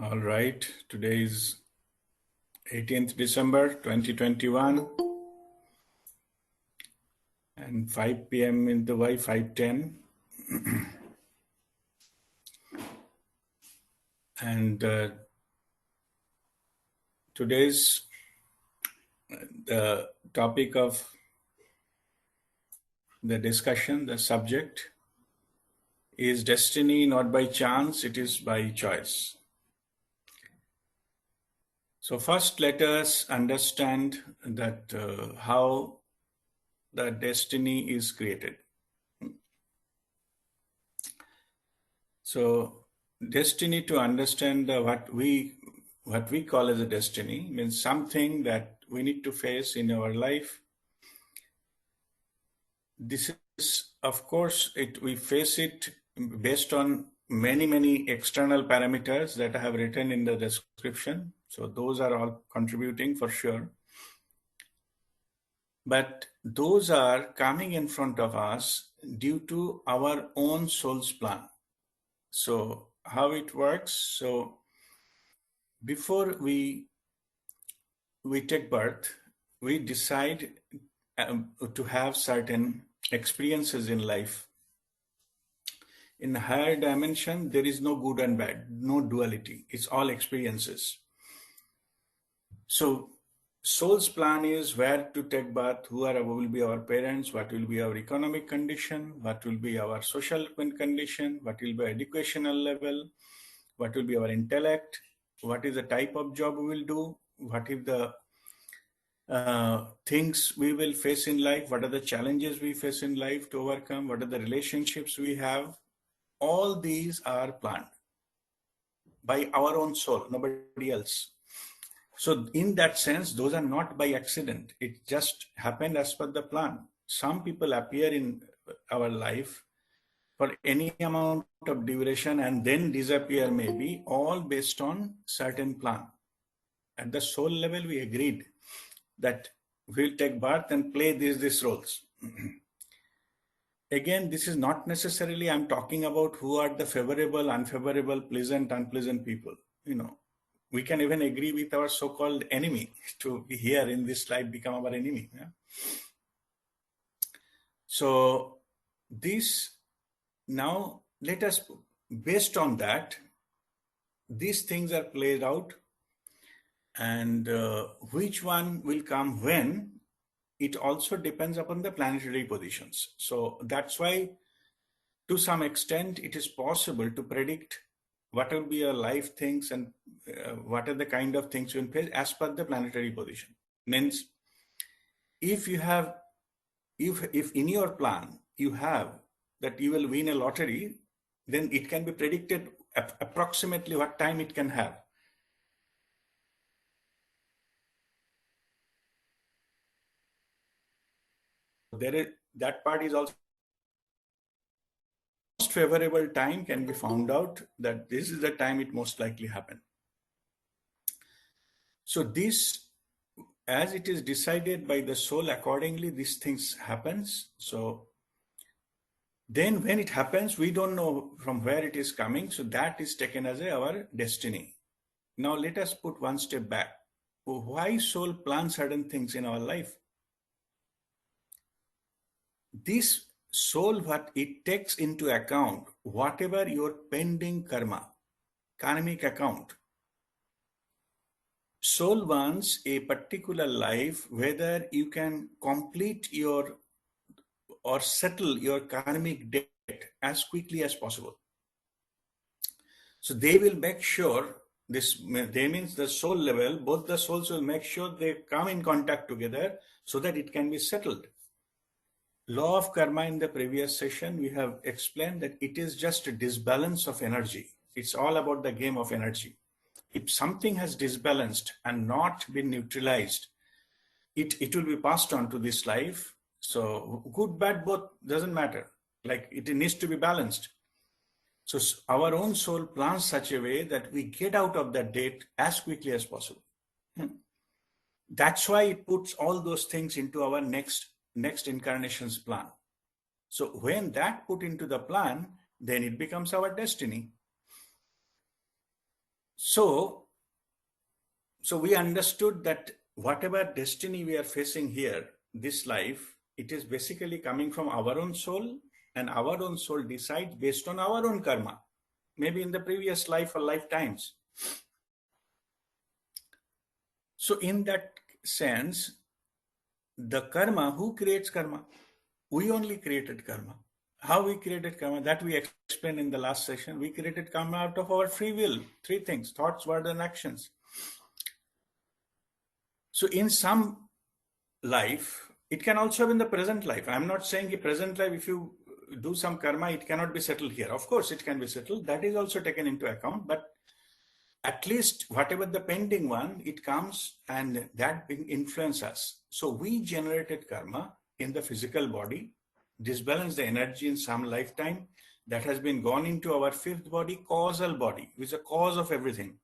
All right, today is 18th December 2021 and 5 p.m. in Dubai, 5:10. And today's the topic of the discussion, the subject is destiny not by chance, it is by choice. So first let us understand that how the destiny is created. So destiny, to understand what we call as a destiny, means something that we need to face in our life. This is, of course, we face it based on many external parameters that I have written in the description. So those are all contributing for sure. But those are coming in front of us due to our own soul's plan. So how it works? So before we take birth, we decide to have certain experiences in life. In higher dimension, there is no good and bad, no duality. It's all experiences. So soul's plan is where to take birth, will be our parents, what will be our economic condition, what will be our social condition, what will be educational level, what will be our intellect, what is the type of job we will do, what if the things we will face in life, what are the challenges we face in life to overcome, what are the relationships we have. All these are planned by our own soul, nobody else. So in that sense, those are not by accident. It just happened as per the plan. Some people appear in our life for any amount of duration and then disappear, maybe, all based on certain plan. At the soul level, we agreed that we'll take birth and play these roles. Again, this is not necessarily I'm talking about who are the favorable, unfavorable, pleasant, unpleasant people. We can even agree with our so-called enemy to be here in this life, become our enemy. Yeah? So this, now let us, based on that, these things are played out, and which one will come when, it also depends upon the planetary positions. So that's why, to some extent, it is possible to predict what will be your life things and what are the kind of things you will face as per the planetary position. Means, if you have, if in your plan you have that you will win a lottery, then it can be predicted approximately what time it can have. That part is also most favorable time can be found out that this is the time it most likely happen. So this, as it is decided by the soul, accordingly these things happens. So then when it happens, we don't know from where it is coming. So that is taken as our destiny. Now let us put one step back. Why soul plans certain things in our life? This soul, what it takes into account, whatever your pending karma, karmic account. Soul wants a particular life, whether you can complete your or settle your karmic debt as quickly as possible. So they will make sure this, they means the soul level, both the souls will make sure they come in contact together so that it can be settled. Law of karma, in the previous session, we have explained that it is just a disbalance of energy. It's all about the game of energy. If something has disbalanced and not been neutralized, it will be passed on to this life. So good, bad, both, doesn't matter. Like, it needs to be balanced. So our own soul plans such a way that we get out of that debt as quickly as possible. That's why it puts all those things into our next incarnation's plan. So when that put into the plan, then it becomes our destiny. So we understood that whatever destiny we are facing here, this life, it is basically coming from our own soul, and our own soul decides based on our own karma, maybe in the previous life or lifetimes. So in that sense, the karma, who creates karma? We only created karma. How we created karma, that we explained in the last session. We created karma out of our free will. Three things: thoughts, words, and actions. So in some life, it can also be in the present life. I'm not saying the present life, if you do some karma, it cannot be settled here. Of course, it can be settled. That is also taken into account. But at least whatever the pending one, it comes and that influences us. So we generated karma in the physical body, disbalance the energy in some lifetime that has been gone into our fifth body, causal body, which is the cause of everything,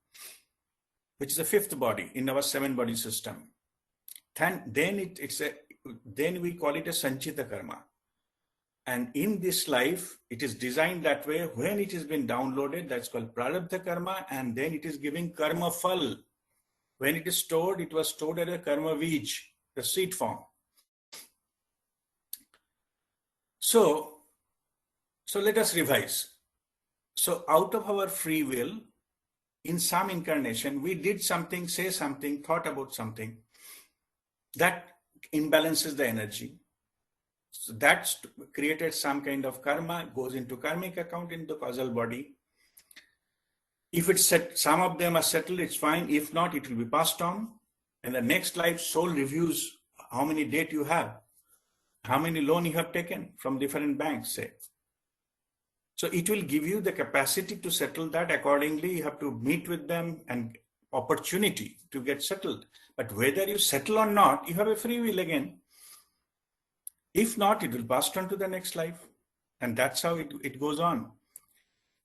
which is the fifth body in our seven body system. Then we call it a sanchita karma. And in this life, it is designed that way. When it has been downloaded, that's called prarabdha karma, and then it is giving karma phal. When it is stored, it was stored as a karma vij, the seed form. So let us revise. So out of our free will, in some incarnation, we did something, say something, thought about something that imbalances the energy. So that's created some kind of karma, goes into karmic account in the causal body. If it's set, some of them are settled, it's fine. If not, it will be passed on. And the next life, soul reviews how many debt you have, how many loan you have taken from different banks, say. So it will give you the capacity to settle that accordingly. You have to meet with them and opportunity to get settled. But whether you settle or not, you have a free will again. If not, it will pass on to the next life. And that's how it goes on.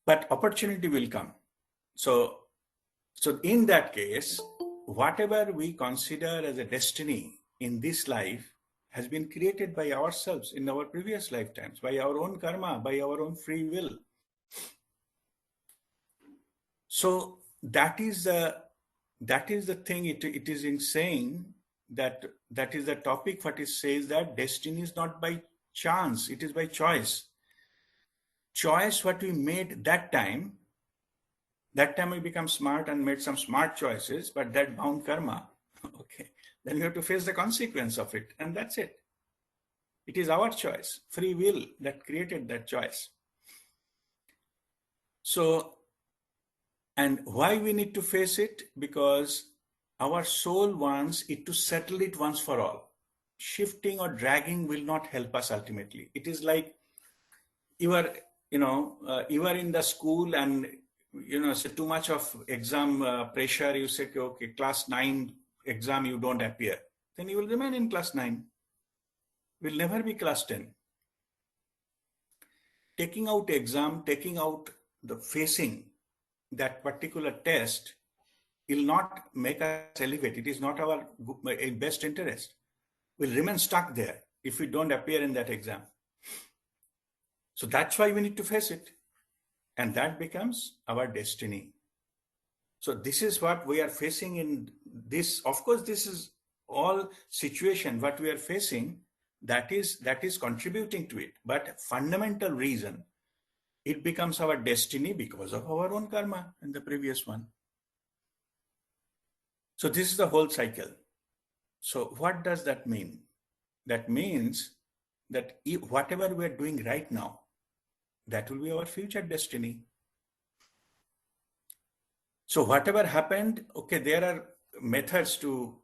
But opportunity will come. So in that case, whatever we consider as a destiny in this life has been created by ourselves in our previous lifetimes, by our own karma, by our own free will. So that is the thing it is in saying that is the topic what it says, that destiny is not by chance, it is by choice. Choice what we made that time we become smart and made some smart choices, but that bound karma, okay, then we have to face the consequence of it, and that's it. It is our choice, free will, that created that choice. So, and why we need to face it? Because our soul wants it to settle it once for all. Shifting or dragging will not help us ultimately. It is like you are in the school and so too much of exam pressure, you say, okay, class 9 exam, you don't appear. Then you will remain in class 9. Will never be class 10. Taking out exam, taking out the facing that particular test will not make us elevate. It is not our best interest. We'll remain stuck there if we don't appear in that exam. So that's why we need to face it. And that becomes our destiny. So this is what we are facing in this. Of course, this is all situation what we are facing that is contributing to it. But fundamental reason, it becomes our destiny because of our own karma in the previous one. So this is the whole cycle. So what does that mean? That means that whatever we are doing right now, that will be our future destiny. So whatever happened, okay, there are methods to,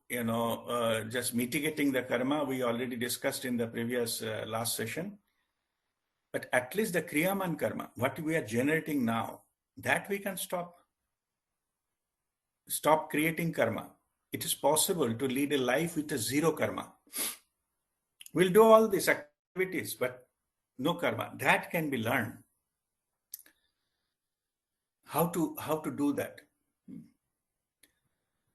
just mitigating the karma. We already discussed in the previous last session. But at least the Kriyaman karma, what we are generating now, that we can stop creating karma. It is possible to lead a life with a zero karma. We'll do all these activities, but no karma. That can be learned. How to do that?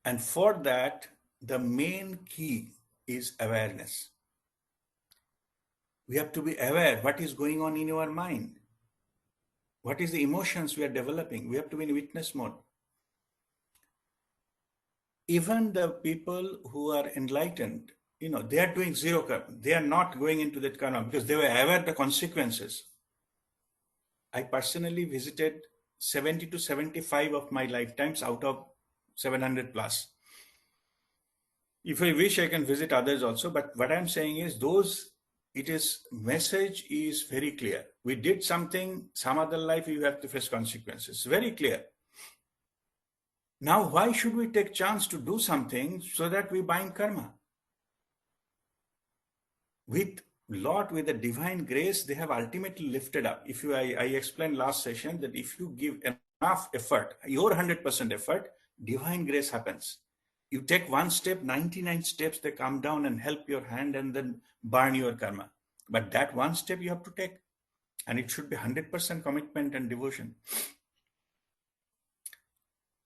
And for that, the main key is awareness. We have to be aware what is going on in your mind. What is the emotions we are developing? We have to be in witness mode. Even the people who are enlightened, they are doing zero karma. They are not going into that karma because they were aware of the consequences. I personally visited 70 to 75 of my lifetimes out of 700 plus. If I wish, I can visit others also. But what I'm saying is message is very clear. We did something, some other life, you have to face consequences. Very clear. Now, why should we take chance to do something so that we bind karma? With with the divine grace, they have ultimately lifted up. I explained last session that if you give enough effort, your 100% effort, divine grace happens. You take one step, 99 steps, they come down and help your hand and then burn your karma. But that one step you have to take, and it should be 100% commitment and devotion.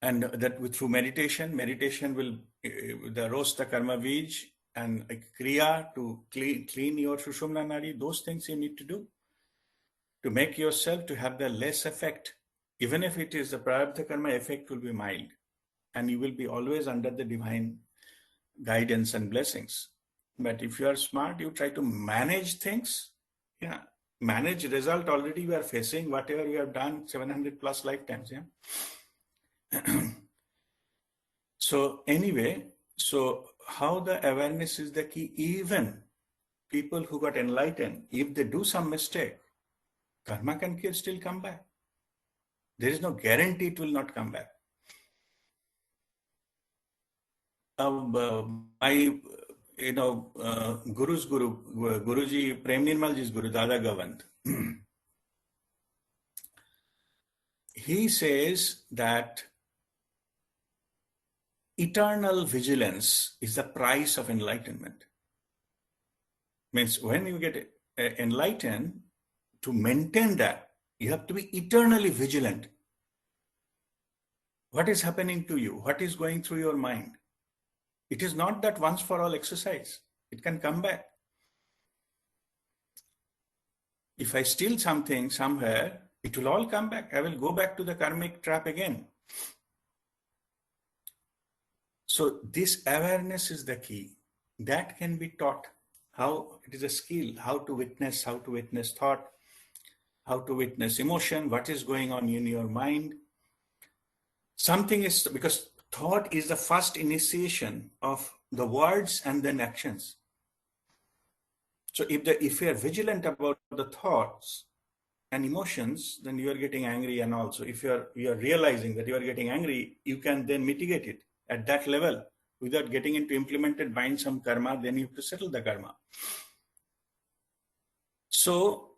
And that through meditation will the roast the karma bij and kriya to clean your Sushumna Nadi. Those things you need to do to make yourself to have the less effect. Even if it is the prarabdha karma, effect will be mild, and you will be always under the divine guidance and blessings. But if you are smart, you try to manage things. Yeah, manage result already you are facing whatever you have done 700 plus lifetimes. Yeah. So anyway, how the awareness is the key. Even people who got enlightened, if they do some mistake, karma can still come back. There is no guarantee it will not come back. My Guru's Guru, Guruji, Prem Nirmalji's Guru, Dada Gavand, he says that eternal vigilance is the price of enlightenment. Means when you get enlightened, to maintain that, you have to be eternally vigilant. What is happening to you? What is going through your mind? It is not that once for all exercise. It can come back. If I steal something somewhere, it will all come back. I will go back to the karmic trap again. So this awareness is the key. That can be taught. How it is a skill, how to witness thought, how to witness emotion, what is going on in your mind. Something is, because thought is the first initiation of the words and then actions. So if you are vigilant about the thoughts and emotions, then you are getting angry, and also if you are realizing that you are getting angry, you can then mitigate it at that level without getting into implemented bind some karma. Then you have to settle the karma. So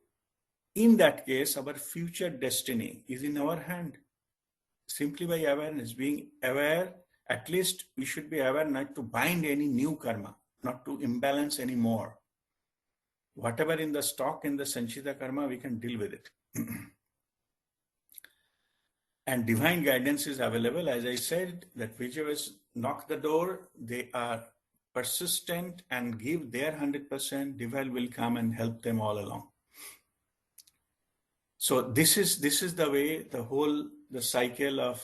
in that case, our future destiny is in our hand. Simply by awareness, being aware, at least we should be aware not to bind any new karma, not to imbalance any more. Whatever in the stock in the Sanchita karma, we can deal with it. And divine guidance is available. As I said, that whichever knock the door, they are persistent and give their 100%, divine will come and help them all along. So this is the way the cycle of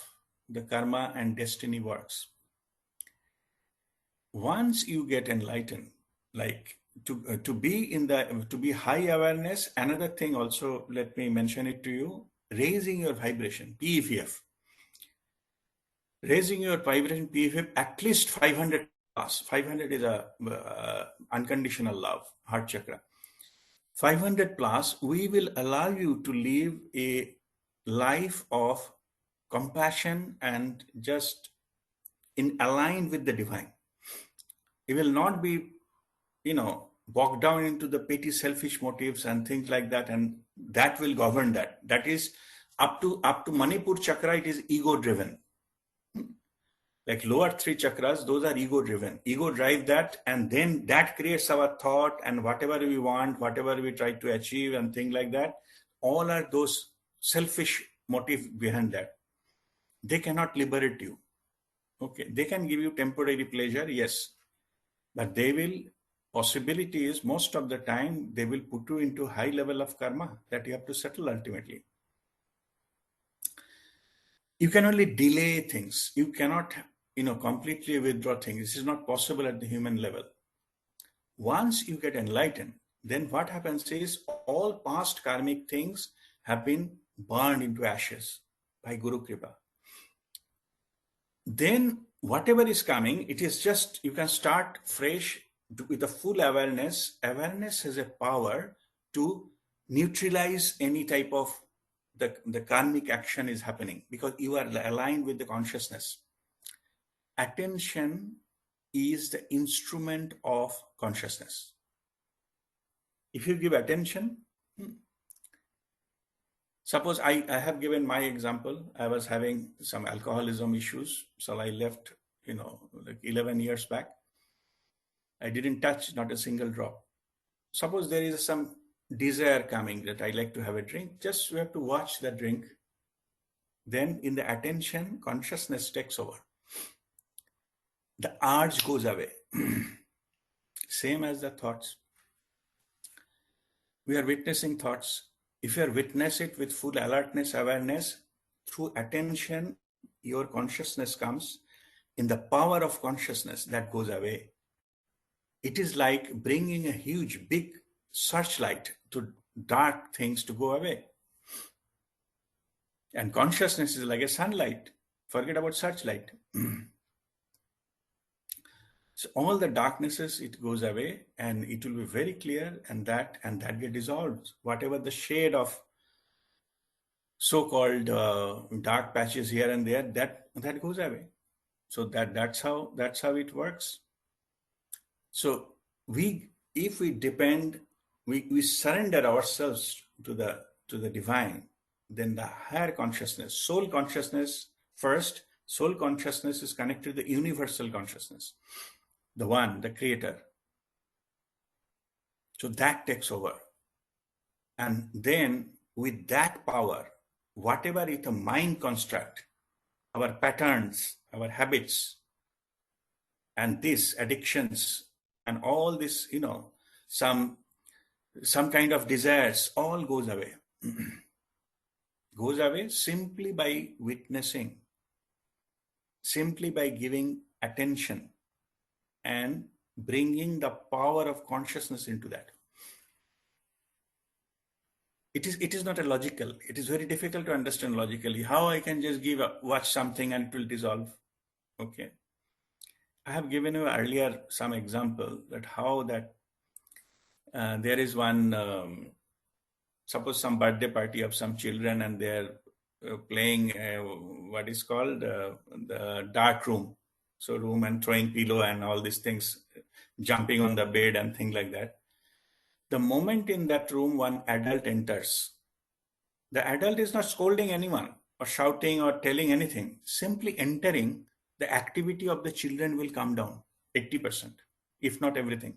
the karma and destiny works. Once you get enlightened, like to be high awareness, another thing also, let me mention it to you, raising your vibration, PEVF. Raising your vibration PEVF at least 500 plus. 500 is a unconditional love, heart chakra. 500 plus, we will allow you to live a life of compassion and just in align with the divine. It will not be, bogged down into the petty selfish motives and things like that, and that will govern that. That is up to Manipur chakra, it is ego driven. Like lower three chakras, those are ego driven. Ego drive that, and then that creates our thought, and whatever we want, whatever we try to achieve and things like that, all are those selfish motives behind that. They cannot liberate you. Okay, they can give you temporary pleasure, yes, but they will, possibility is most of the time they will put you into high level of karma that you have to settle ultimately. You can only delay things. You cannot completely withdraw things. This is not possible at the human level. Once you get enlightened, then what happens is all past karmic things have been burned into ashes by Guru Kripa. Then whatever is coming, it is just, you can start fresh with a full awareness. Awareness has a power to neutralize any type of the karmic action is happening because you are aligned with the consciousness. Attention is the instrument of consciousness. If you give attention, suppose I have given my example. I was having some alcoholism issues, so I left, like 11 years back. I didn't touch not a single drop. Suppose there is some desire coming that I like to have a drink, just we have to watch the drink. Then in the attention, consciousness takes over. The urge goes away. Same as the thoughts. We are witnessing thoughts. If you witness it with full alertness, awareness, through attention, your consciousness comes. In the power of consciousness, that goes away. It is like bringing a huge, big searchlight to dark things to go away. And consciousness is like a sunlight. Forget about searchlight. So all the darknesses, it goes away and it will be very clear, and that get dissolved. Whatever the shade of so-called dark patches here and there, that goes away. So that's how it works. So if we depend, we surrender ourselves to the divine, then the higher consciousness, soul consciousness first. Soul consciousness is connected to the universal consciousness, the one, the creator. So that takes over. And then with that power, whatever is the mind construct, our patterns, our habits, and these addictions, and all this, some kind of desires, all goes away. Goes away simply by witnessing, simply by giving attention and bringing the power of consciousness into that. It is not a logical. It is very difficult to understand logically how I can just watch something and it will dissolve. Okay. I have given you earlier some example that how that there is one, suppose some birthday party of some children and they're playing what is called the dark room. So room and throwing pillow and all these things, jumping on the bed and things like that. The moment in that room one adult enters, the adult is not scolding anyone or shouting or telling anything. Simply entering, the activity of the children will come down 80%, if not everything.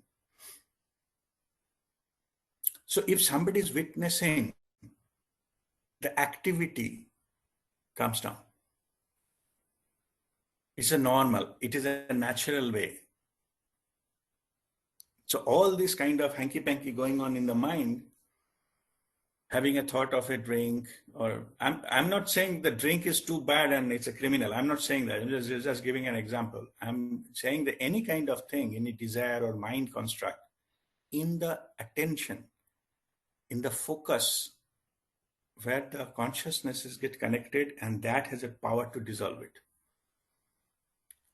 So if somebody is witnessing, the activity comes down. It's a normal, it is a natural way. So all this kind of hanky-panky going on in the mind, having a thought of a drink, or I'm not saying the drink is too bad and it's a criminal. I'm not saying that. I'm just giving an example. I'm saying that any kind of thing, any desire or mind construct, in the attention, in the focus, where the consciousnesses get connected, and that has a power to dissolve it.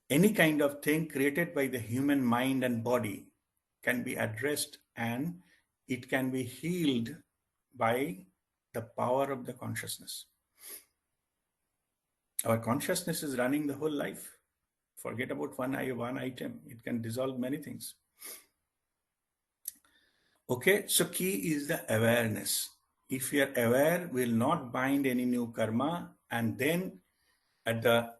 Any kind of thing created by the human mind and body can be addressed, and it can be healed by the power of the consciousness. Our consciousness is running the whole life. Forget about one item. It can dissolve many things. Okay, so key is the awareness. If we are aware, we will not bind any new karma, and then at the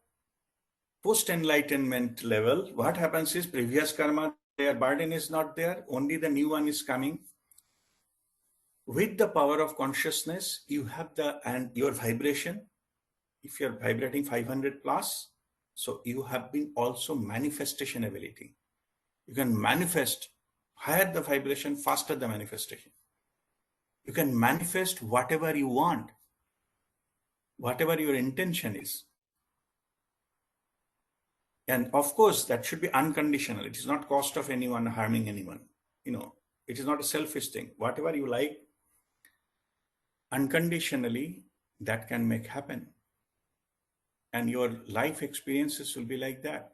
post-enlightenment level, what happens is previous karma, their burden is not there, only the new one is coming. With the power of consciousness, you have your vibration. If you're vibrating 500 plus, so you have been also manifestation ability. You can manifest higher the vibration, faster the manifestation. You can manifest whatever you want, whatever your intention is. And of course, that should be unconditional. It is not cost of anyone harming anyone. It is not a selfish thing. Whatever you like, unconditionally, that can make happen. And your life experiences will be like that.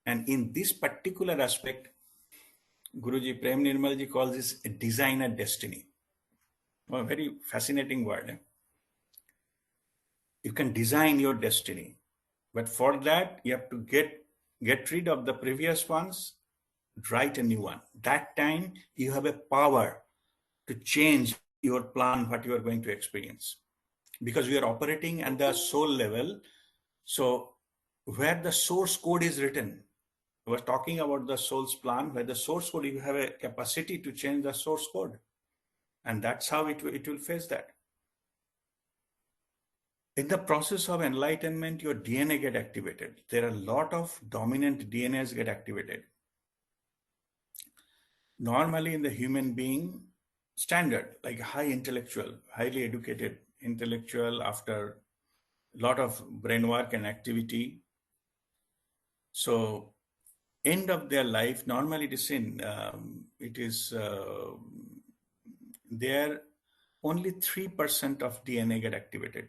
And in this particular aspect, Guruji Prem Nirmalji calls this a designer destiny. A very fascinating word. You can design your destiny, but for that you have to get rid of the previous ones, write a new one. That time you have a power to change your plan, what you are going to experience, because we are operating at the soul level. So where the source code is written, we're talking about the soul's plan, where the source code, you have a capacity to change the source code, and that's how it will face that. In the process of enlightenment, your DNA get activated. There are a lot of dominant DNAs get activated. Normally in the human being, standard, like high intellectual, highly educated intellectual, after a lot of brain work and activity. So end of their life, normally it is there only 3% of DNA get activated.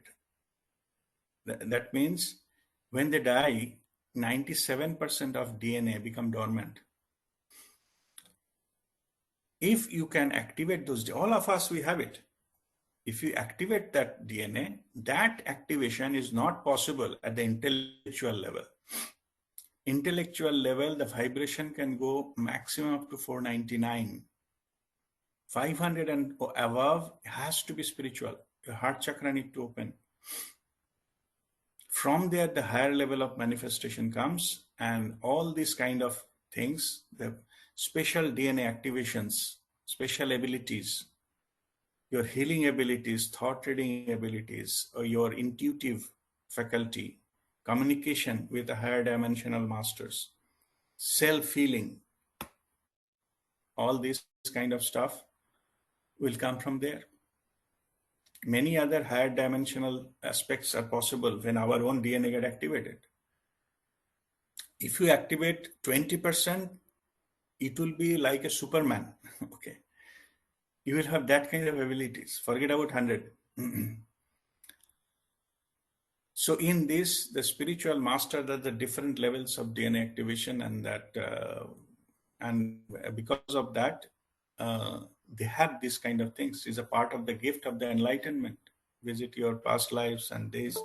That means when they die, 97% of DNA become dormant. If you can activate those, all of us, we have it. If you activate that DNA, that activation is not possible at the intellectual level. Intellectual level, the vibration can go maximum up to 499. 500 and above has to be spiritual. Your heart chakra need to open. From there, the higher level of manifestation comes, and all these kind of things, the special DNA activations, special abilities, your healing abilities, thought reading abilities, or your intuitive faculty, communication with the higher dimensional masters, self-healing, all this kind of stuff will come from there. Many other higher dimensional aspects are possible when our own DNA get activated. If you activate 20%, it will be like a Superman. Okay. You will have that kind of abilities. Forget about 100. So in this, the spiritual master does the different levels of DNA activation, and because of that, they have this kind of things. Is a part of the gift of the enlightenment. Visit your past lives and this,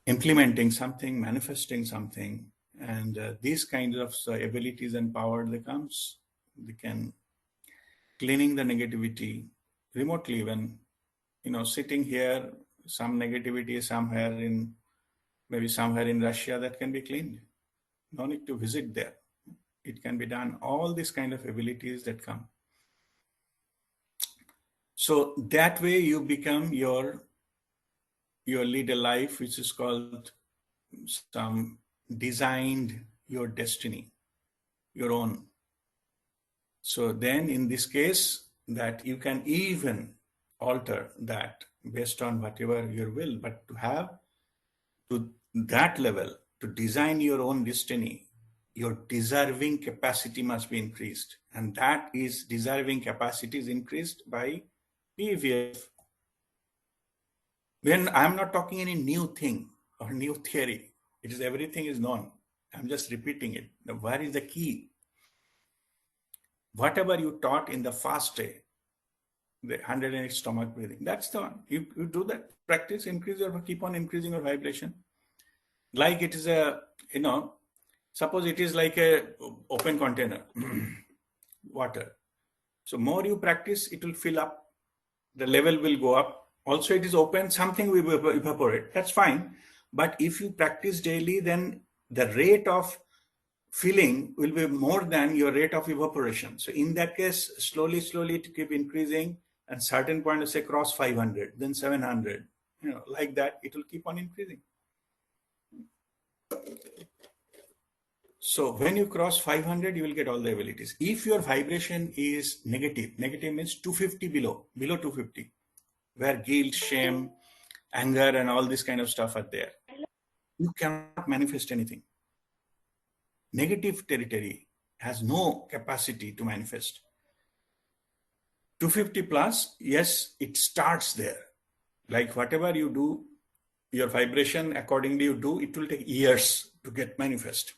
implementing something, manifesting something, and these kinds of abilities and power they can cleaning the negativity remotely. When sitting here, some negativity maybe somewhere in Russia, that can be cleaned. No need to visit there. It can be done. All these kind of abilities that come. So that way you become your lead a life which is called some designed your destiny, your own. So then in this case, that you can even alter that based on whatever your will, but to have to that level, to design your own destiny, your deserving capacity must be increased. And that is deserving capacity is increased by PVF. When I'm not talking any new thing or new theory, it is everything is known. I'm just repeating it. Now, where is the key? Whatever you taught in the fast day, the 108 stomach breathing, that's the one. You do that practice, keep on increasing your vibration. Like it is suppose it is like a open container, water. So more you practice, it will fill up, the level will go up. Also it is open, something will evaporate, that's fine. But if you practice daily, then the rate of filling will be more than your rate of evaporation. So in that case, slowly to keep increasing, and certain point, let's say cross 500, then 700, like that, it will keep on increasing. So when you cross 500, you will get all the abilities. If your vibration is negative means 250 below 250, where guilt, shame, anger, and all this kind of stuff are there. you cannot manifest anything. Negative territory has no capacity to manifest. 250 plus, yes, it starts there. Like whatever you do, your vibration accordingly you do, it will take years to get manifest.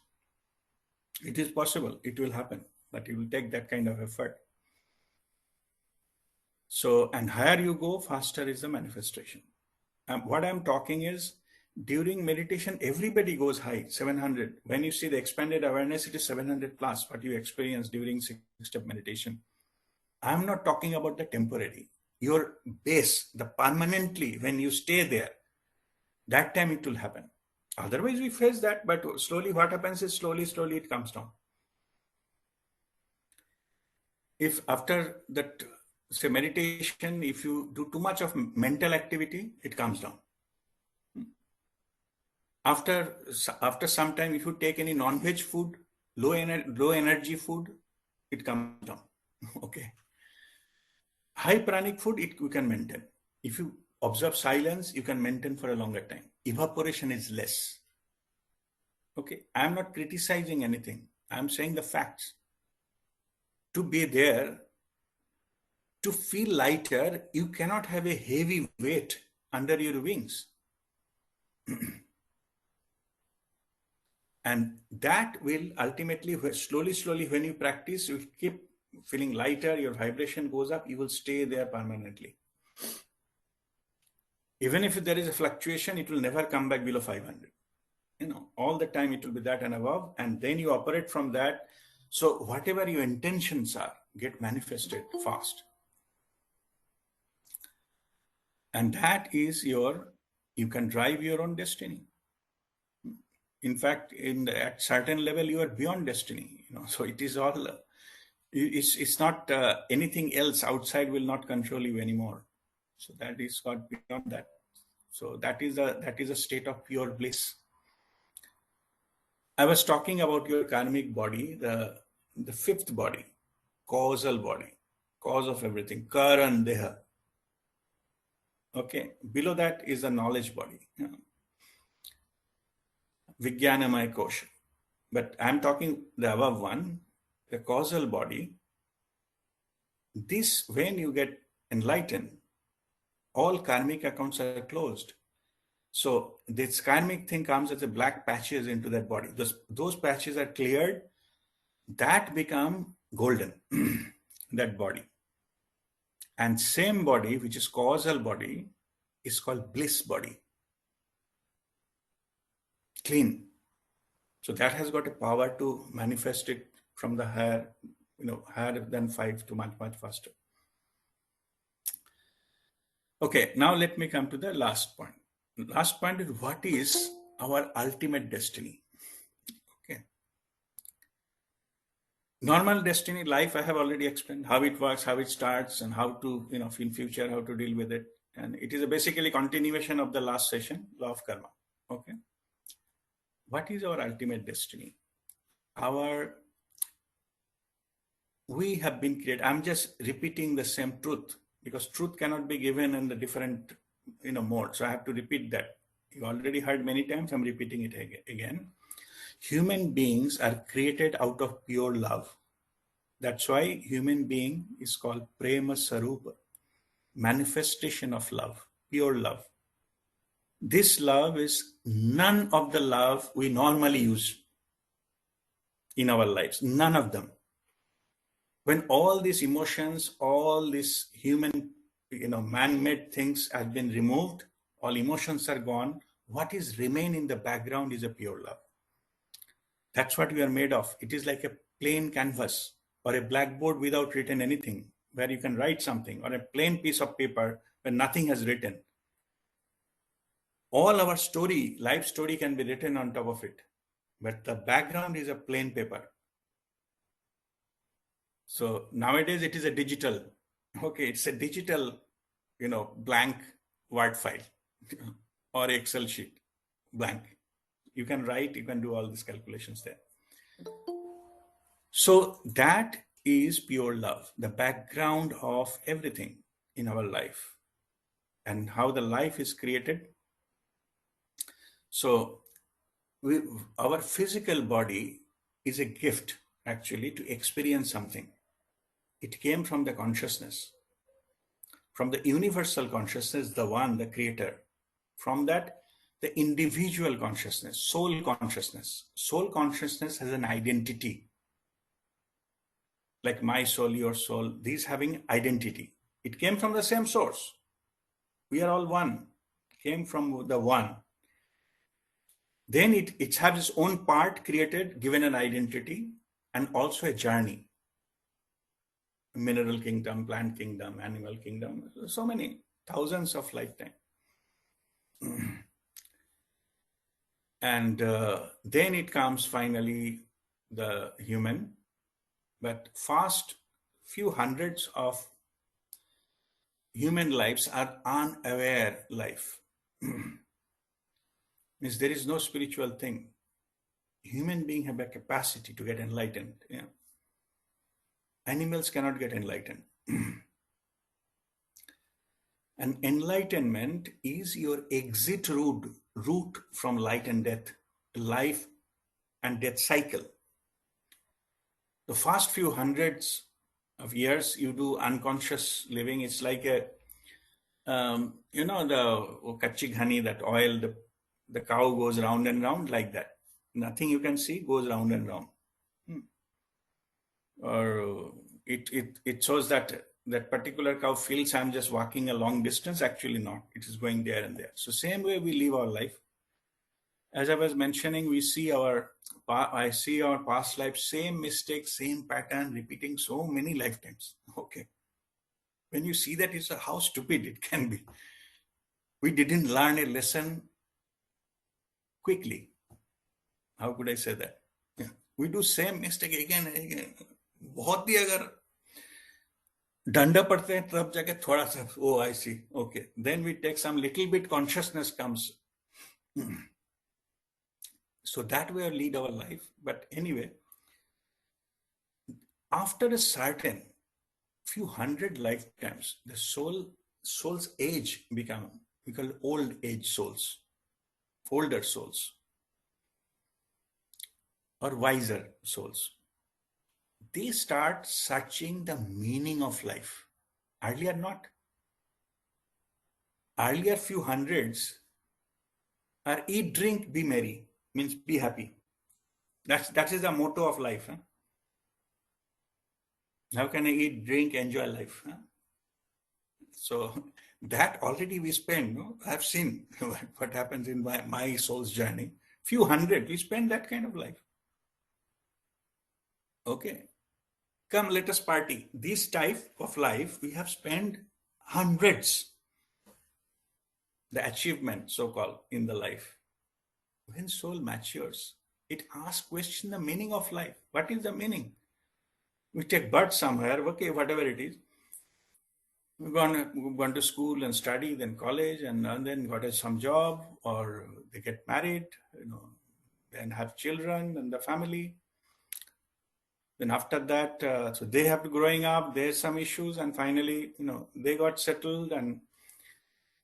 It is possible, it will happen, but it will take that kind of effort. So, and higher you go, faster is the manifestation. What I'm talking is, during meditation, everybody goes high, 700. When you see the expanded awareness, it is 700 plus what you experience during six-step meditation. I'm not talking about the temporary. Your base, the permanently, when you stay there, that time it will happen. Otherwise, we face that, but slowly what happens is slowly it comes down. If after that, say meditation, if you do too much of mental activity, it comes down. After some time, if you take any non-veg food, low energy food, it comes down. Okay. High pranic food, we can maintain. If you observe silence, you can maintain for a longer time. Evaporation is less. Okay. I'm not criticizing anything. I'm saying the facts. To be there, to feel lighter, you cannot have a heavy weight under your wings. And that will ultimately, slowly, when you practice, you keep feeling lighter, your vibration goes up, you will stay there permanently. Even if there is a fluctuation, it will never come back below 500. All the time it will be that and above, and then you operate from that. So whatever your intentions are, get manifested fast. And that is you can drive your own destiny. In fact, at certain level, you are beyond destiny. So it is all. It's not anything else outside will not control you anymore. So that is got beyond that. So that is a state of pure bliss. I was talking about your karmic body, the fifth body, causal body, cause of everything, Karan Deha. Okay, below that is the knowledge body, Vijnanamaya Kosha. But I'm talking the above one, the causal body. This, when you get enlightened, all karmic accounts are closed. So this karmic thing comes as a black patches into that body. Those patches are cleared, that become golden, that body. And same body, which is causal body, is called bliss body. Clean. So that has got a power to manifest it from the higher, higher than 5 to much faster. Okay, now let me come to the last point. Last point is, what is our ultimate destiny? Okay. Normal destiny, life, I have already explained how it works, how it starts, and how to, in future, how to deal with it. And it is basically continuation of the last session, law of karma. Okay. What is our ultimate destiny? We have been created. I'm just repeating the same truth, because truth cannot be given in the different, mode. So I have to repeat that. You already heard many times. I'm repeating it again. Human beings are created out of pure love. That's why human being is called Prema Sarupa, manifestation of love, pure love. This love is none of the love we normally use in our lives, none of them. When all these emotions, all these human, man-made things have been removed, all emotions are gone, what is remain in the background is a pure love. That's what we are made of. It is like a plain canvas or a blackboard without written anything, where you can write something, or a plain piece of paper where nothing has written. All our story, life story, can be written on top of it, but the background is a plain paper. So nowadays it is a digital. Okay, it's a digital, blank Word file or Excel sheet, blank. You can write, you can do all these calculations there. So that is pure love, the background of everything in our life, and how the life is created. So we, our physical body is a gift actually to experience something. It came from the consciousness, from the universal consciousness, the one, the creator. From that, the individual consciousness, soul consciousness. Soul consciousness has an identity, like my soul, your soul, these having identity. It came from the same source. We are all one, came from the one. Then it has its own part created, given an identity, and also a journey. Mineral kingdom, plant kingdom, animal kingdom, so many thousands of lifetime. And then it comes finally the human, but fast few hundreds of human lives are unaware life. Means there is no spiritual thing. Human beings have a capacity to get enlightened. Yeah. Animals cannot get enlightened. And enlightenment is your exit route from light and death, life and death cycle. The first few hundreds of years you do unconscious living. It's like a, the kachi ghani, that oil, the cow goes round and round like that. Nothing you can see goes round and round. Or it shows that that particular cow feels I'm just walking a long distance. Actually not. It is going there and there. So same way we live our life. As I was mentioning, I see our past life, same mistake, same pattern, repeating so many lifetimes. Okay. When you see that, it's how stupid it can be. We didn't learn a lesson quickly. How could I say that? Yeah. We do same mistake again and again. बहुत ही अगर डंडा पड़ते हैं तब जाके थोड़ा सा, oh, I see, okay. Then we take some little bit consciousness comes. So that way we lead our life. But anyway, after a certain few hundred lifetimes, the soul's age we call old age souls, older souls, or wiser souls. They start searching the meaning of life. Earlier not. Earlier few hundreds are eat, drink, be merry, means be happy. That is the motto of life. Huh? How can I eat, drink, enjoy life? Huh? So that already we spend. No? I've seen what happens in my soul's journey. Few hundred, we spend that kind of life. Okay. Come, let us party. This type of life, we have spent hundreds. The achievement, so-called, in the life. When soul matures, it asks question the meaning of life. What is the meaning? We take birth somewhere, okay, whatever it is. We've gone to school and study, then college, and then got some job, or they get married, then have children and the family. Then after that, so they have to growing up, there's some issues, and finally, they got settled, and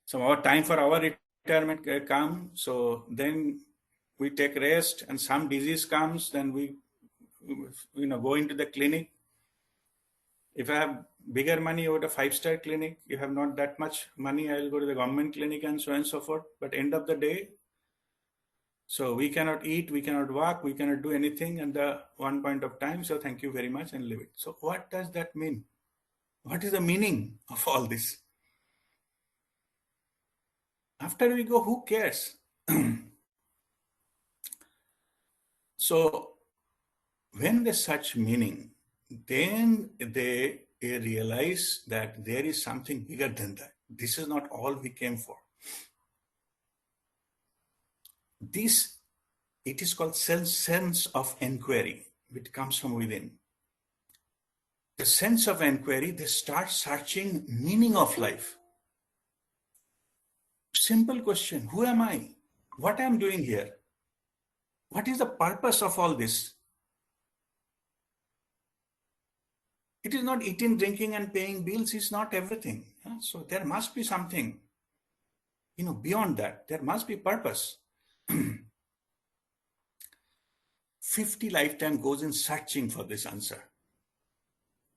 so our time for our retirement come. So then we take rest, and some disease comes, then we go into the clinic. If I have bigger money, over a 5-star clinic. You have not that much money, I'll go to the government clinic, and so on and so forth. But end of the day, so we cannot eat, we cannot walk, we cannot do anything at the one point of time. So thank you very much and leave it. So what does that mean? What is the meaning of all this? After we go, who cares? So when there's such meaning, then they realize that there is something bigger than that. This is not all we came for. It is called sense of inquiry, which comes from within. The sense of inquiry, they start searching meaning of life. Simple question, who am I? What am I doing here? What is the purpose of all this? It is not eating, drinking, and paying bills is not everything. So there must be something, beyond that. There must be purpose. 50 lifetime goes in searching for this answer.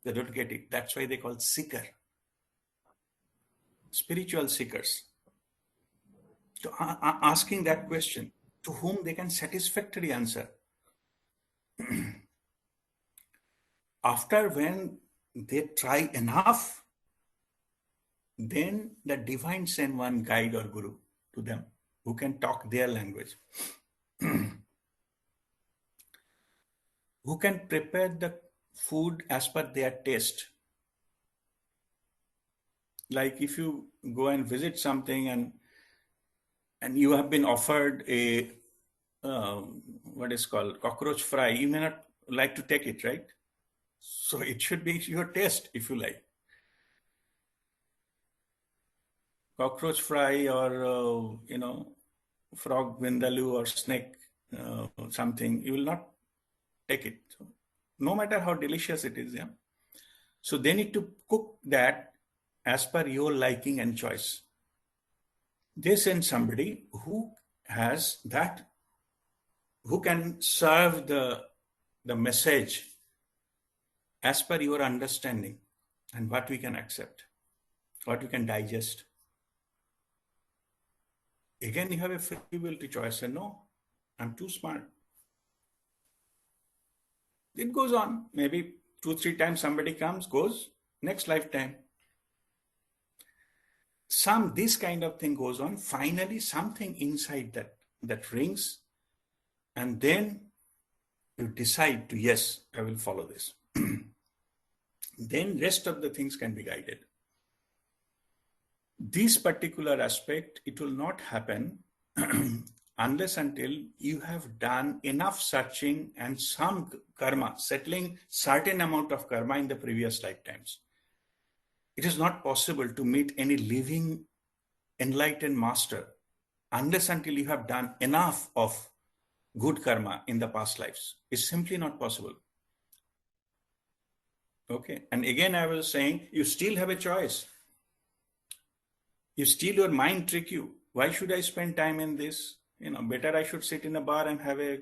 They don't get it. That's why they call seeker. Spiritual seekers. So asking that question to whom they can satisfactorily answer. After when they try enough, then the divine send one guide or guru to them who can talk their language, who can prepare the food as per their taste. Like if you go and visit something and you have been offered a what is called cockroach fry, you may not like to take it, right? So it should be your taste if you like. Cockroach fry or frog vindaloo or snake something, you will not take it. So, no matter how delicious it is, yeah. So they need to cook that as per your liking and choice. They send somebody who has that, who can serve the message as per your understanding and what we can accept, what we can digest. Again, you have a free will to choice. And no, I'm too smart. It goes on. Maybe 2-3 times somebody comes, goes, next lifetime. This kind of thing goes on. Finally, something inside that rings, and then you decide to, yes, I will follow this. Then rest of the things can be guided. This particular aspect, it will not happen unless until you have done enough searching and some karma, settling certain amount of karma in the previous lifetimes. It is not possible to meet any living enlightened master unless until you have done enough of good karma in the past lives. It's simply not possible. Okay. And again, I was saying, you still have a choice. You still, your mind trick you. Why should I spend time in this? Better I should sit in a bar and have a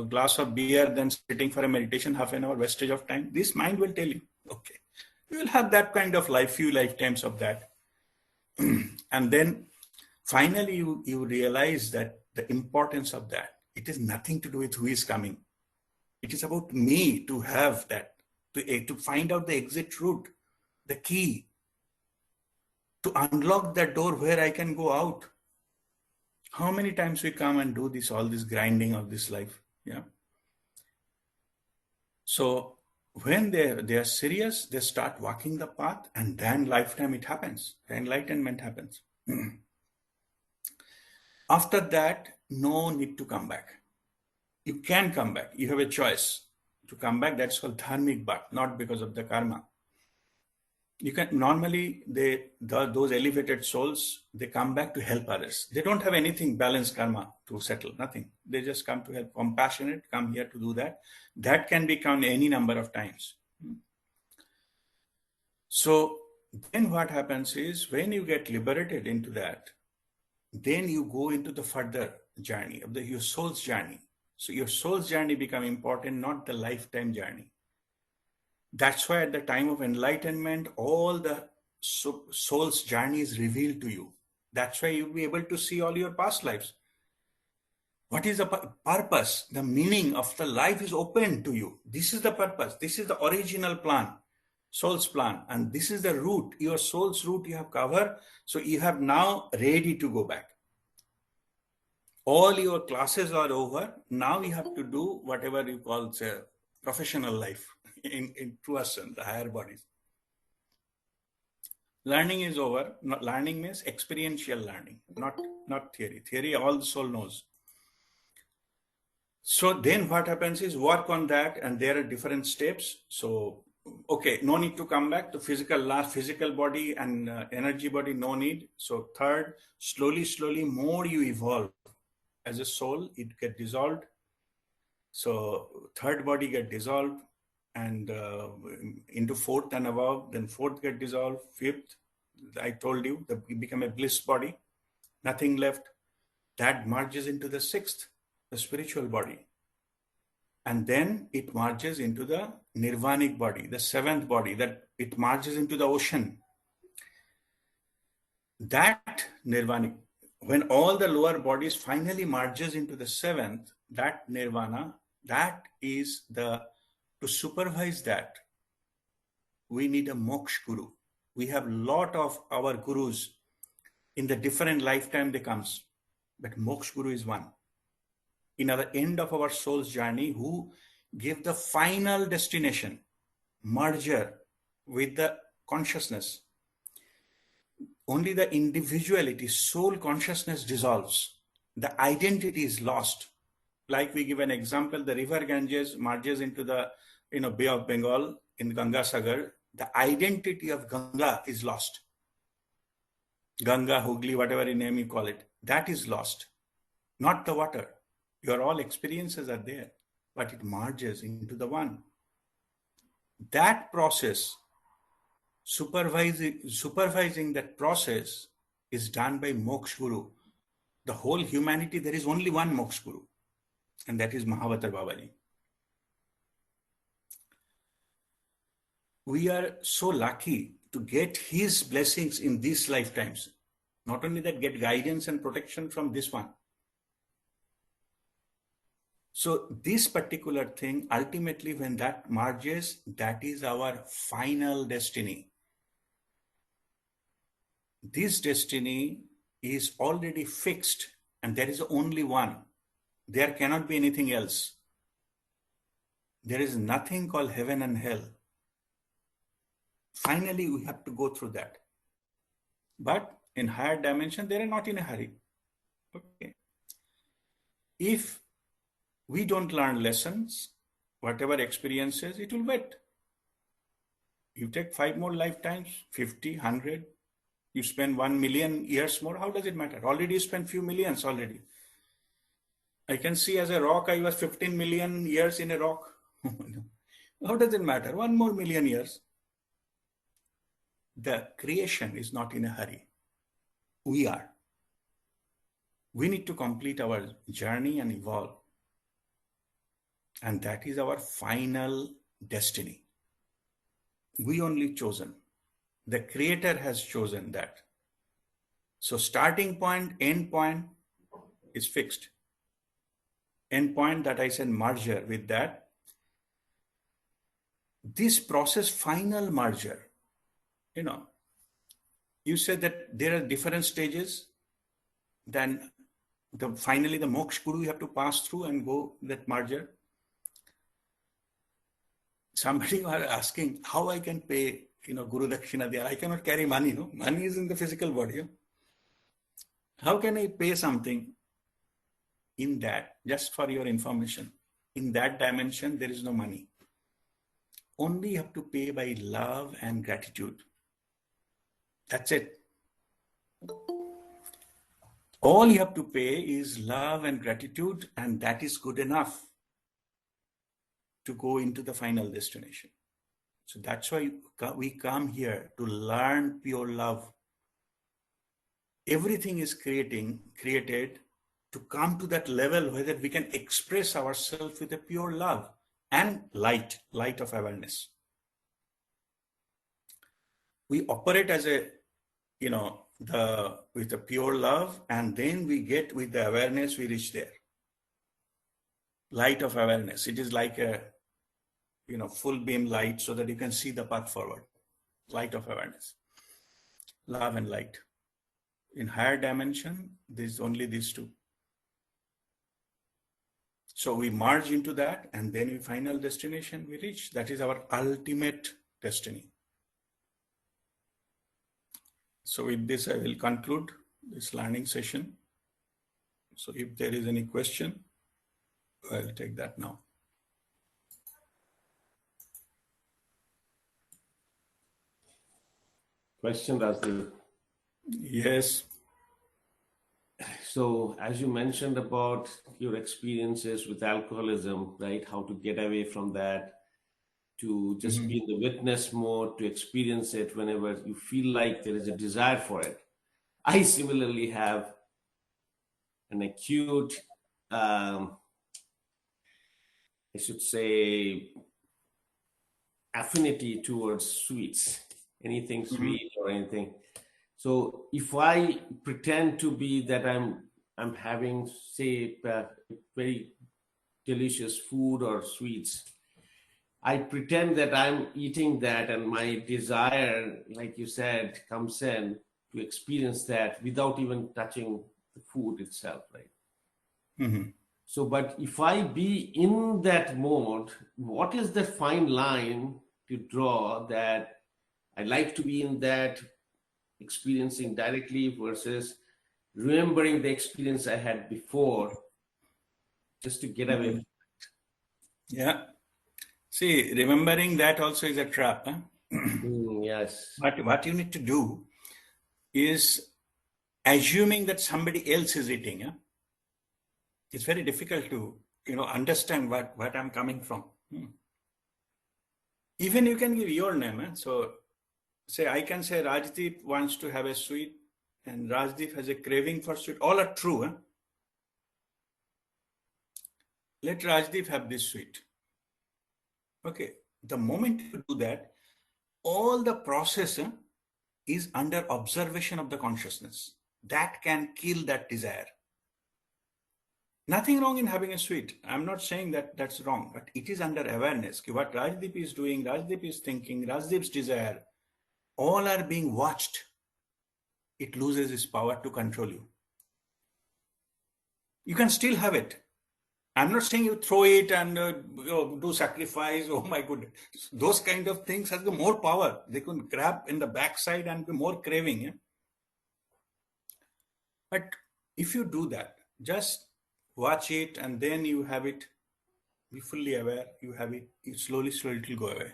glass of beer than sitting for a meditation, half an hour wastage of time. This mind will tell you, okay, you will have that kind of life, few lifetimes of that. And then finally you realize that the importance of that, it is nothing to do with who is coming. It is about me to have that, to find out the exit route, the key, to unlock that door where I can go out. How many times we come and do all this grinding of this life? Yeah. So when they are serious, they start walking the path, and then lifetime it happens. The enlightenment happens. After that, no need to come back. You can come back. You have a choice to come back. That's called dharmic birth, not because of the karma. You can normally those elevated souls, they come back to help others. They don't have anything balanced karma to settle, nothing. They just come to help, compassionate, come here to do that. That can be come any number of times. So then what happens is when you get liberated into that, then you go into the further journey of your soul's journey. So your soul's journey become important, not the lifetime journey. That's why at the time of enlightenment, all the soul's journey is revealed to you. That's why you'll be able to see all your past lives. What is the purpose? The meaning of the life is open to you. This is the purpose. This is the original plan, soul's plan. And this is the route, your soul's route you have covered. So you have now ready to go back. All your classes are over. Now you have to do whatever you call professional life in true essence, the higher bodies. Learning is over. Learning means experiential learning, not theory. Theory, all the soul knows. So then what happens is work on that, and there are different steps. So, okay, no need to come back to physical body and energy body, no need. So third, slowly, more you evolve as a soul, it get dissolved. So third body get dissolved, and into fourth and above, then fourth get dissolved, fifth, I told you, you become a bliss body, nothing left. That merges into the sixth. the spiritual body. And then it merges into the nirvanic body, the seventh body, that it merges into the ocean. That nirvanic, when all the lower bodies finally merges into the seventh, that nirvana, that is the, to supervise that, we need a moksha guru. We have lot of our gurus in the different lifetime they comes, but moksha guru is one. In the end of our soul's journey, who give the final destination, merger with the consciousness. Only the individuality, soul consciousness dissolves. The identity is lost. Like we give an example, the river Ganges merges into the Bay of Bengal in Ganga Sagar. The identity of Ganga is lost. Ganga, Hooghly, whatever name you call it, that is lost. Not the water. Your all experiences are there, but it merges into the one. That process, supervising that process, is done by Moksha Guru. The whole humanity, there is only one Moksha Guru, and that is Mahavatar Babaji. We are so lucky to get his blessings in these lifetimes. Not only that, get guidance and protection from this one. So this particular thing, ultimately when that merges, that is our final destiny. This destiny is already fixed, and there is only one. There cannot be anything else. There is nothing called heaven and hell. Finally, we have to go through that. But in higher dimension, they are not in a hurry. Okay. If we don't learn lessons, whatever experiences, it will wait. You take 5 more lifetimes, 50, 100, you spend 1 million years more, how does it matter? Already you spent few millions already. I can see as a rock, I was 15 million years in a rock. How does it matter? 1 more million years. The creation is not in a hurry. We are. We need to complete our journey and evolve. And that is our final destiny. We only chosen. The Creator has chosen that. So starting point, end point is fixed. End point that I said merger with that. This process, final merger, you said that there are different stages. Then finally the Moksha Guru you have to pass through and go that merger. Somebody was asking how I can pay, Guru Dakshina there. I cannot carry money, no? Money is in the physical body. How can I pay something in that? Just for your information, in that dimension, there is no money. Only you have to pay by love and gratitude. That's it. All you have to pay is love and gratitude, and that is good enough to go into the final destination. So that's why we come here to learn pure love. Everything is created to come to that level where that we can express ourselves with a pure love and light of awareness. We operate as a, with a pure love, and then we get with the awareness, we reach there. Light of awareness. It is like a, full beam light so that you can see the path forward. Light of awareness. Love and light. In higher dimension, there's only these two. So we merge into that, and then we final destination we reach. That is our ultimate destiny. So with this, I will conclude this learning session. So if there is any question, I'll take that now. Question, Rajdev. Yes. So as you mentioned about your experiences with alcoholism, right? How to get away from that, to just be in the witness mode, to experience it whenever you feel like there is a desire for it. I similarly have an acute I should say, affinity towards sweets, anything sweet or anything. So if I pretend to be that I'm having, say, very delicious food or sweets, I pretend that I'm eating that, and my desire, like you said, comes in to experience that without even touching the food itself, right? Mhm. So, but if I be in that mode, what is the fine line to draw that I like to be in that experiencing directly versus remembering the experience I had before just to get away? Mhm. Yeah. See, remembering that also is a trap. Huh? Yes. What you need to do is assuming that somebody else is eating. Huh? It's very difficult to understand what I'm coming from. Even you can give your name. Huh? So say I can say Rajdeep wants to have a sweet, and Rajdeep has a craving for sweet. All are true. Huh? Let Rajdeep have this sweet. Okay. The moment you do that, all the process is under observation of the consciousness. That can kill that desire. Nothing wrong in having a sweet. I'm not saying that that's wrong, but it is under awareness. What Rajdeep is doing, Rajdeep is thinking, Rajdeep's desire, all are being watched. It loses its power to control you. You can still have it. I'm not saying you throw it and do sacrifice. Oh my goodness. Those kind of things have the more power. They can grab in the backside and be more craving. Yeah? But if you do that, just watch it and then you have it, be fully aware, you have it, you slowly, it will go away.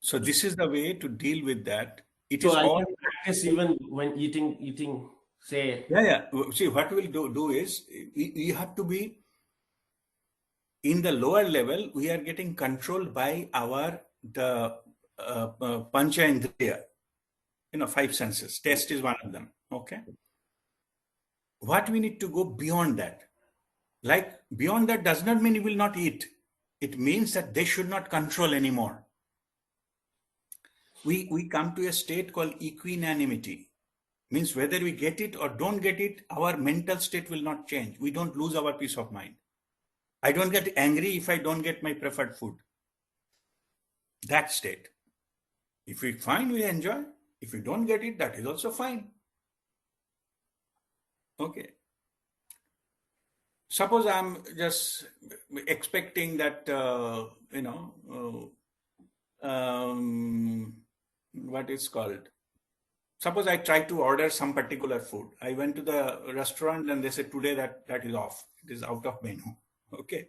So this is the way to deal with that. It So is I all, can practice even when eating, say, yeah. See, what we'll do is you have to be in the lower level. We are getting controlled by the pancha indriya, five senses. Taste is one of them. Okay. What we need to go beyond that. Like beyond that does not mean you will not eat. It means that they should not control anymore. We come to a state called equanimity. Means whether we get it or don't get it, our mental state will not change. We don't lose our peace of mind. I don't get angry if I don't get my preferred food. That state. If we find, we enjoy. If we don't get it, that is also fine. Okay. Suppose I'm just expecting that, what is called. Suppose I try to order some particular food. I went to the restaurant and they said today that is off. It is out of menu. Okay.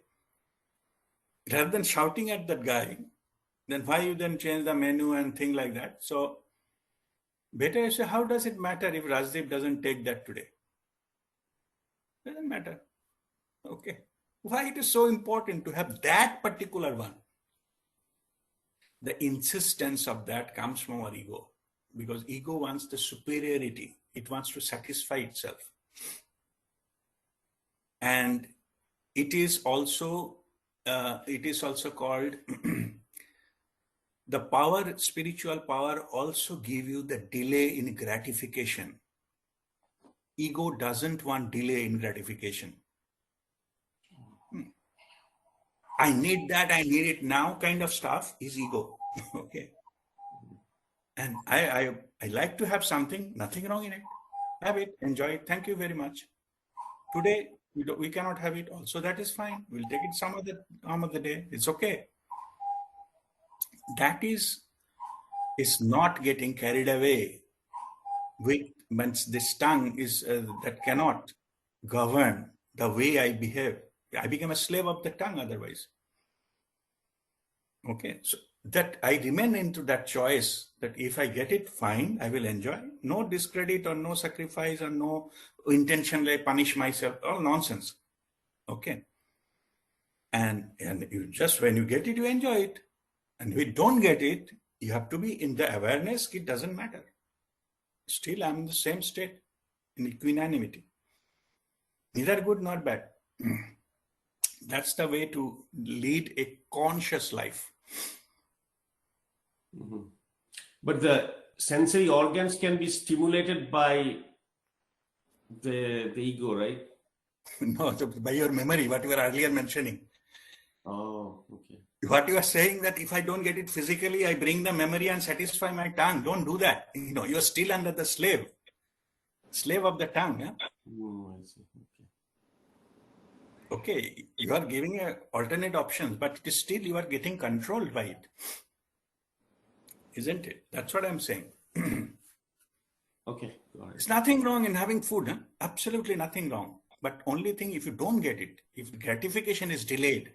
Rather than shouting at that guy, then why you then change the menu and thing like that? So better you say, how does it matter if Rajdeep doesn't take that today? Doesn't matter. Okay. Why it is so important to have that particular one? The insistence of that comes from our ego, because ego wants the superiority. It wants to satisfy itself. And it is also called the power, spiritual power also give you the delay in gratification. Ego doesn't want delay in gratification. I need that, I need it now kind of stuff is ego. Okay. And I like to have something, nothing wrong in it. Have it, enjoy it. Thank you very much. Today we cannot have it. Also, that is fine. We'll take it some other time of the day. It's okay. That is not getting carried away with this tongue is that cannot govern the way I behave. I become a slave of the tongue otherwise. Okay, so that I remain into that choice that if I get it, fine, I will enjoy. No discredit or no sacrifice or no intentionally punish myself. All nonsense. Okay, and you just when you get it, you enjoy it, and if you don't get it, you have to be in the awareness. It doesn't matter. Still, I'm in the same state. in equanimity. Neither good nor bad. That's the way to lead a conscious life. Mhm. But the sensory organs can be stimulated by the ego, right? No, by your memory, what you were earlier mentioning. Oh, okay. What you are saying that if I don't get it physically, I bring the memory and satisfy my tongue. Don't do that. You're still under the slave of the tongue. Yeah? I see. Okay. Okay, you are giving alternate options, but it is still you are getting controlled by it, isn't it? That's what I'm saying. Okay, got it. There's nothing wrong in having food. Huh? Absolutely nothing wrong. But only thing, if you don't get it, if the gratification is delayed,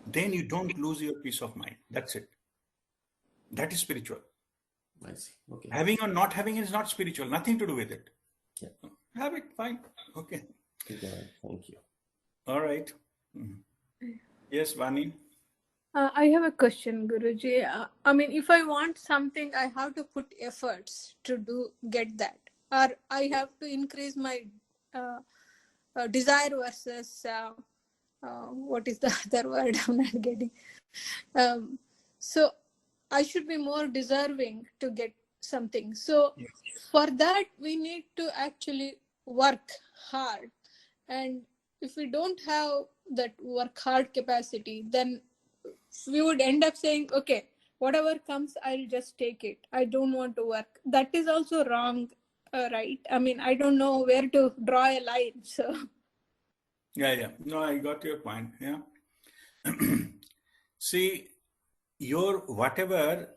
then you don't lose your peace of mind. That's it. That is spiritual. I see. Okay. Having or not having is not spiritual. Nothing to do with it. Yeah. Have it, fine. Okay. Thank you. All right. Yes, Vani. I have a question, Guruji. I mean, if I want something, I have to put efforts to get that, or I have to increase my desire versus what is the other word? I'm not getting. So I should be more deserving to get something. So Yes. for that, we need to actually work hard, and if we don't have that work hard capacity, then we would end up saying, okay, whatever comes, I'll just take it. I don't want to work. That is also wrong, right? I mean, I don't know where to draw a line. So Yeah. No, I got your point. Yeah. See, your whatever,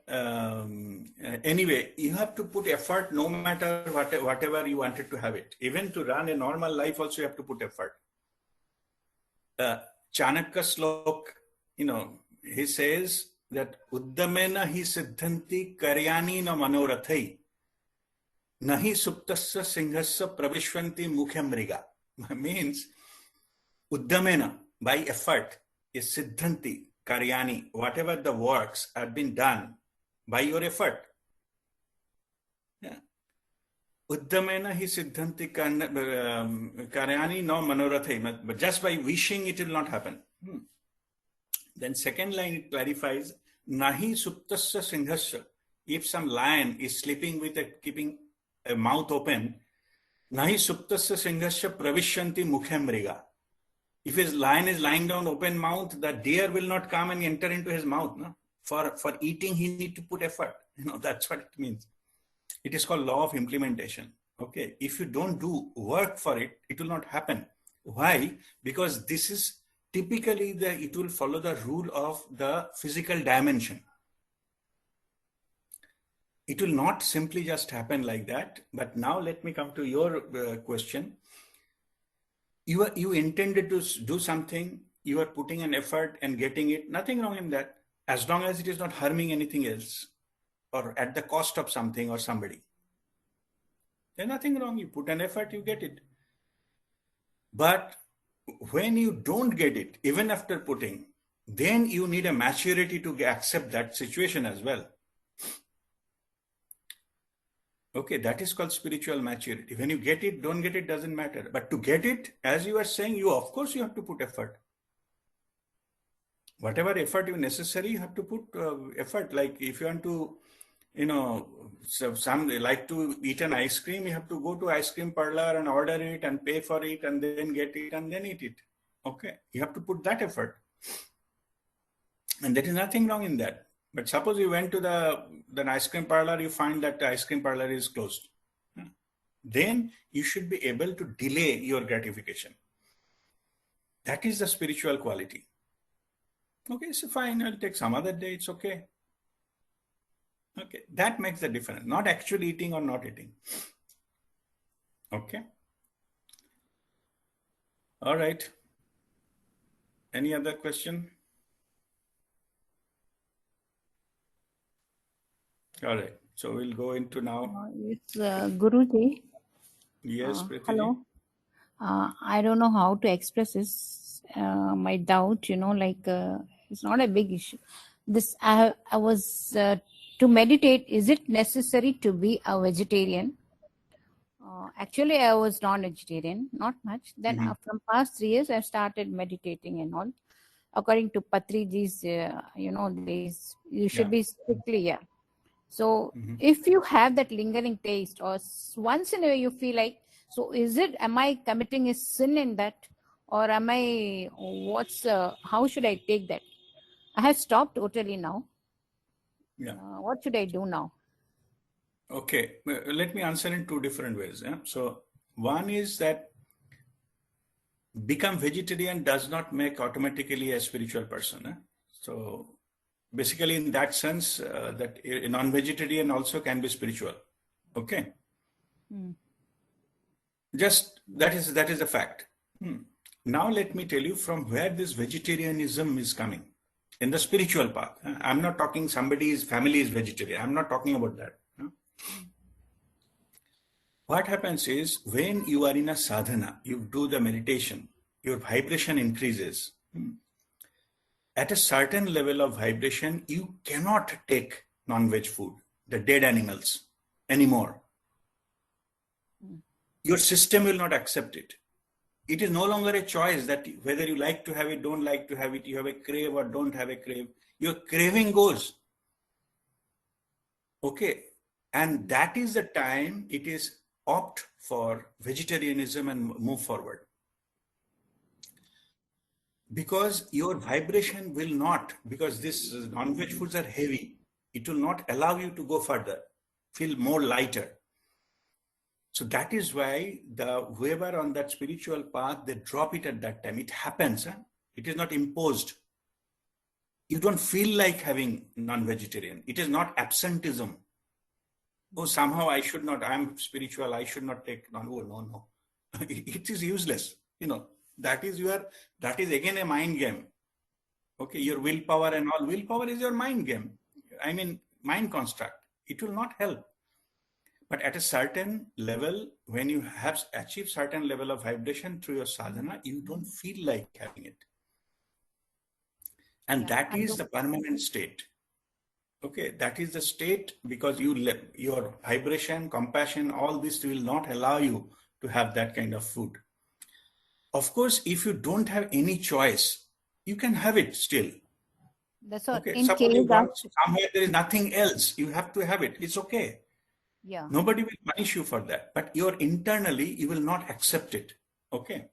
anyway, you have to put effort no matter whatever you wanted to have it. Even to run a normal life also you have to put effort. Chanakya slok, he says that uddamena hi siddhanti karyani na manorathai nahi suptasya singhasya pravishvanti mukhyam mriga. Means uddamena, by effort, is siddhanti karyani, whatever the works have been done by your effort. Yeah. Uddamena hi siddhanti karyani no manorathai. But just by wishing it will not happen. Then second line it clarifies, nahi suptasya singhasya. If some lion is sleeping with keeping a mouth open, nahi suptasya singhasya pravishyanti mukhyam mriga. If his lion is lying down open mouth, the deer will not come and enter into his mouth. No? For eating, he need to put effort. That's what it means. It is called law of implementation. Okay. If you don't do work for it, it will not happen. Why? Because this is typically it will follow the rule of the physical dimension. It will not simply just happen like that. But now let me come to your question. You intended to do something, you are putting an effort and getting it, nothing wrong in that, as long as it is not harming anything else or at the cost of something or somebody. There's nothing wrong. You put an effort, you get it. But when you don't get it, even after putting, then you need a maturity to accept that situation as well. Okay, that is called spiritual maturity. When you get it, don't get it, doesn't matter. But to get it, as you are saying, of course you have to put effort. Whatever effort you necessary, you have to put effort. Like if you want to, some like to eat an ice cream, you have to go to ice cream parlor and order it and pay for it and then get it and then eat it. Okay, you have to put that effort. And there is nothing wrong in that. But suppose you went to the ice cream parlor, you find that the ice cream parlor is closed. Then you should be able to delay your gratification. That is the spiritual quality. Okay, so fine, I'll take some other day, it's okay. Okay, that makes the difference, not actually eating or not eating. Okay. All right. Any other question? All right. So we'll go into now. It's Guruji. Yes, Priti. Hello. I don't know how to express this. My doubt, it's not a big issue. This I was to meditate. Is it necessary to be a vegetarian? Actually, I was non-vegetarian, not much. Then Mhm. from past 3 years, I started meditating and all. According to Patriji's, you should Yeah. be strictly, yeah. So Mhm. if you have that lingering taste, or once in a way you feel like, so am I committing a sin in that, or how should I take that? I have stopped totally now. Yeah. What should I do now? Okay. Let me answer in two different ways. Yeah? So one is that become vegetarian does not make automatically a spiritual person. So basically, in that sense, that a non-vegetarian also can be spiritual. Okay. Hmm. Just that is a fact. Now let me tell you from where this vegetarianism is coming. In the spiritual path. I'm not talking somebody's family is vegetarian. I'm not talking about that. What happens is when you are in a sadhana, you do the meditation, your vibration increases. At a certain level of vibration, you cannot take non-veg food, the dead animals anymore. Your system will not accept it. It is no longer a choice that whether you like to have it, don't like to have it, you have a crave or don't have a crave. Your craving goes. Okay. And that is the time it is opt for vegetarianism and move forward. Because your vibration will not, because these non-veg foods are heavy, it will not allow you to go further, feel more lighter. So that is why the whoever on that spiritual path, they drop it at that time. It happens. Huh? It is not imposed. You don't feel like having non-vegetarian. It is not absentism. Oh, somehow I should not, I'm spiritual, I should not take non. Oh, no, no. It is useless. That is again a mind game. Okay, your willpower and all. Willpower is your mind game. I mean, mind construct. It will not help. But at a certain level, when you have achieved certain level of vibration through your sadhana, you don't feel like having it. And that is the permanent state. Okay, that is the state because your vibration, compassion, all this will not allow you to have that kind of food. Of course, if you don't have any choice, you can have it still. That's what. Okay, In suppose you case got somewhere there is nothing else, you have to have it. It's okay. yeah. Nobody will punish you for that, but internally you will not accept it. Okay.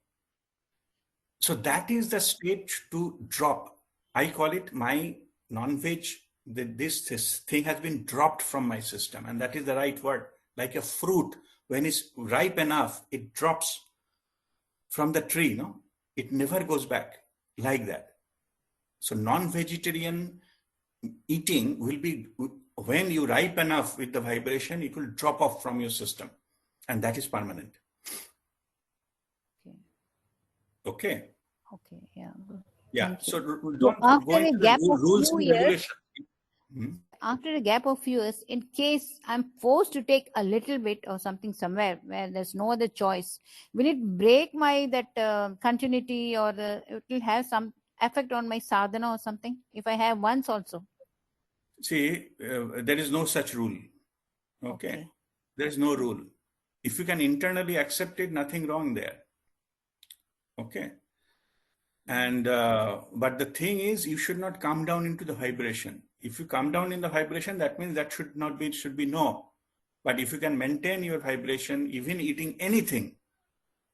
So that is the stage to drop. I call it my non-veg. This thing has been dropped from my system, and that is the right word. Like a fruit, when it's ripe enough, it drops from the tree. No, it never goes back like that. So non-vegetarian eating will be when you ripe enough with the vibration, it will drop off from your system, and that is permanent. Okay. Okay. Yeah. Yeah. So So don't after go into a the gap of rules few and years, regulations. after a gap of few years, in case I'm forced to take a little bit or something somewhere where there's no other choice, will it break my continuity, or it will have some effect on my sadhana or something if I have once also? See, there is no such rule. Okay. There is no rule. If you can internally accept it, nothing wrong there. Okay. And but the thing is, you should not come down into the vibration. If you come down in the vibration, that means that should not be, it should be no. But if you can maintain your vibration, even eating anything,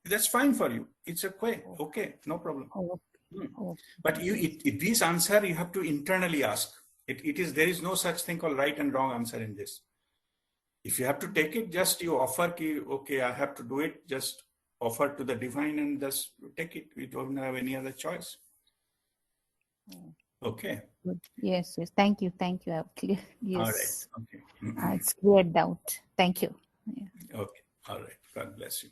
that's fine for you. It's okay. Okay, no problem. But this answer you have to internally ask. There is no such thing called right and wrong answer in this. If you have to take it, just you offer, okay, I have to do it, just offer to the divine and just take it. We don't have any other choice. Okay. Yes. Thank you. Yes. All right. Okay. It's cleared out. Thank you. Yeah. Okay. All right. God bless you.